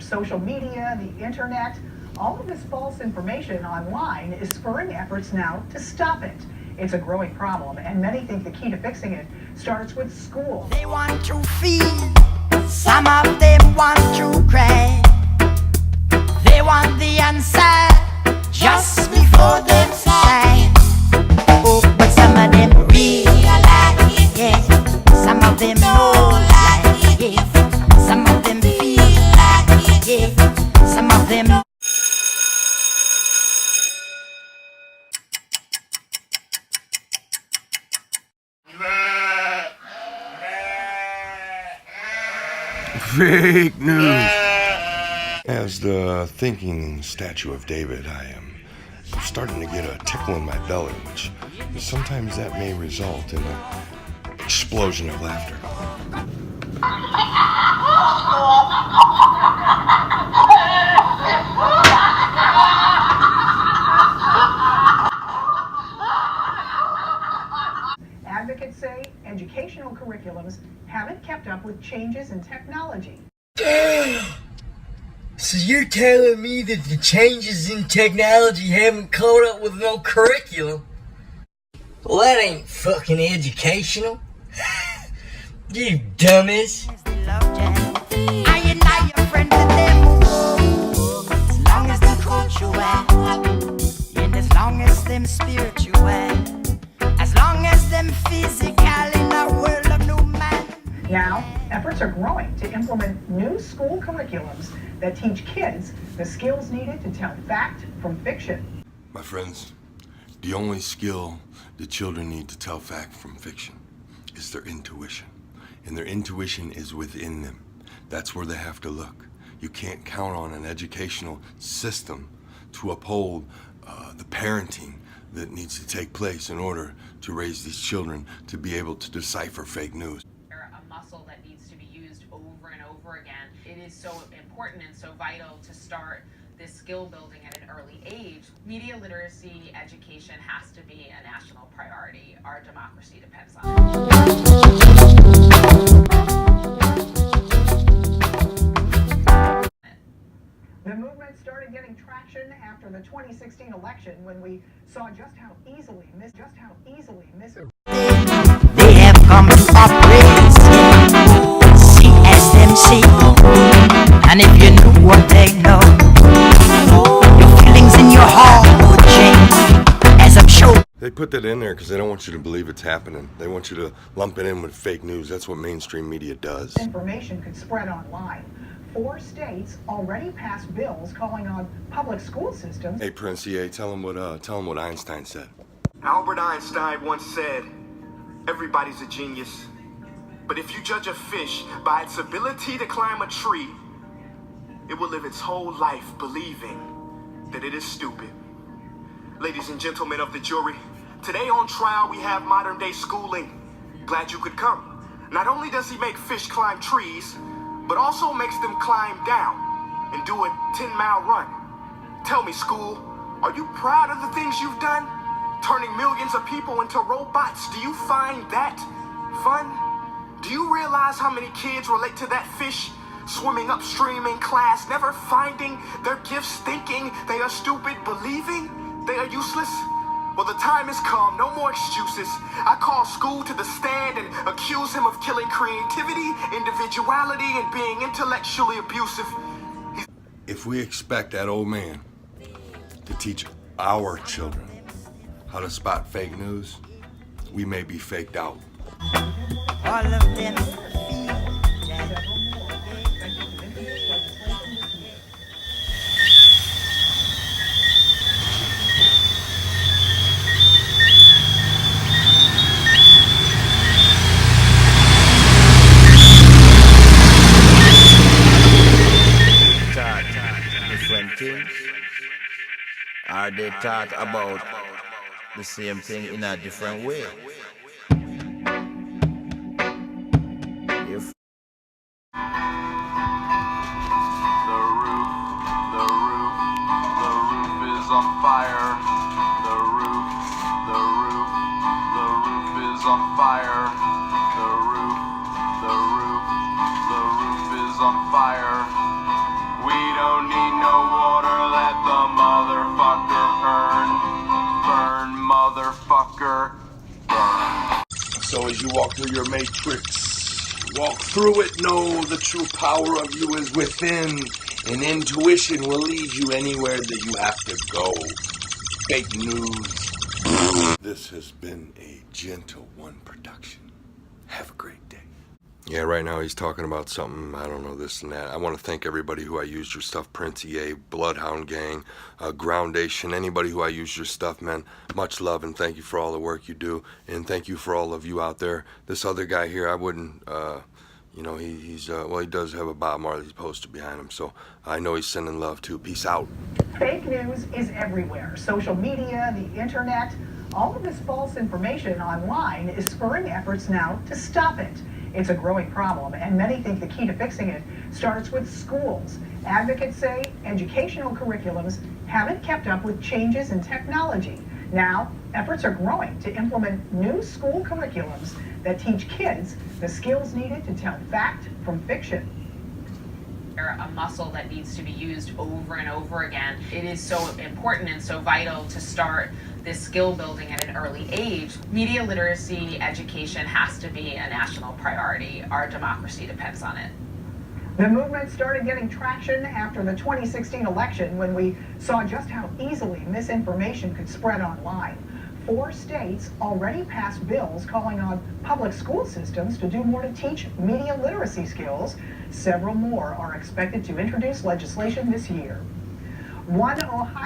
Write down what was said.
social media, the internet. All of this false information online is spurring efforts now to stop it. It's a growing problem, and many think the key to fixing it starts with school. They want to feel, some of them want to cry. They want the answer just before them shine. Oh, but some of them realize, yeah. Some of them know like, yeah. Some of them feel like, yeah. Some of them. Fake news. As the thinking statue of David, I'm starting to get a tickle in my belly, which sometimes that may result in an explosion of laughter. Advocates say educational curriculums haven't kept up with changes in technology. Damn! So you're telling me that the changes in technology haven't caught up with no curriculum? Well, that ain't fucking educational. You dumbass. I and I are friends with them. As long as them cultural, and as long as them spiritual, as long as them physical in a world of no man. Now, efforts are growing to implement new school curriculums that teach kids the skills needed to tell fact from fiction. My friends, the only skill the children need to tell fact from fiction is their intuition. And their intuition is within them. That's where they have to look. You can't count on an educational system to uphold the parenting that needs to take place in order to raise these children to be able to decipher fake news. A muscle that needs to be used over and over again. It is so important and so vital to start this skill building at an early age. Media literacy education has to be a national priority. Our democracy depends on it. The movement started getting traction after the 2016 election when we saw just how easily They have come to operate, see as them see. And if you knew what they know, your feelings in your heart would change, as I'm sure. They put that in there because they don't want you to believe it's happening. They want you to lump it in with fake news. That's what mainstream media does. information could spread online. 4 states already passed bills calling on public school systems. Hey, Prince EA, tell them what Einstein said. Albert Einstein once said, everybody's a genius. But if you judge a fish by its ability to climb a tree, it will live its whole life believing that it is stupid. Ladies and gentlemen of the jury, today on trial we have modern day schooling. Glad you could come. Not only does he make fish climb trees, but also makes them climb down and do a 10-mile run. Tell me, school, are you proud of the things you've done? Turning millions of people into robots, do you find that fun? Do you realize how many kids relate to that fish swimming upstream in class, never finding their gifts, thinking they are stupid, believing they are useless? Well, the time has come, no more excuses. I call school to the stand and accuse him of killing creativity, individuality, and being intellectually abusive. If we expect that old man to teach our children how to spot fake news, we may be faked out. All of them feel that. Different things? Are they taught about the same thing in a different way? If The roof is on fire. The roof is on fire. The roof is on fire. We So as you walk through your matrix, walk through it, know the true power of you is within, and intuition will lead you anywhere that you have to go. Fake news. This has been a Gentle One production. Have a great day. Yeah, right now he's talking about something, I don't know, this and that. I want to thank everybody who I used your stuff, Prince EA, Bloodhound Gang, Groundation, anybody who I used your stuff, man. Much love and thank you for all the work you do. And thank you for all of you out there. This other guy here, I wouldn't, you know, he does have a Bob Marley poster behind him, so I know he's sending love too. Peace out. Fake news is everywhere. Social media, the internet, all of this false information online is spurring efforts now to stop it. It's a growing problem, and many think the key to fixing it starts with schools. Advocates say educational curriculums haven't kept up with changes in technology. Now, efforts are growing to implement new school curriculums that teach kids the skills needed to tell fact from fiction. A muscle that needs to be used over and over again. It is so important and so vital to start this skill building at an early age. Media literacy education has to be a national priority. Our democracy depends on it. The movement started getting traction after the 2016 election when we saw just how easily misinformation could spread online. 4 states already passed bills calling on public school systems to do more to teach media literacy skills. Several more are expected to introduce legislation this year. One Ohio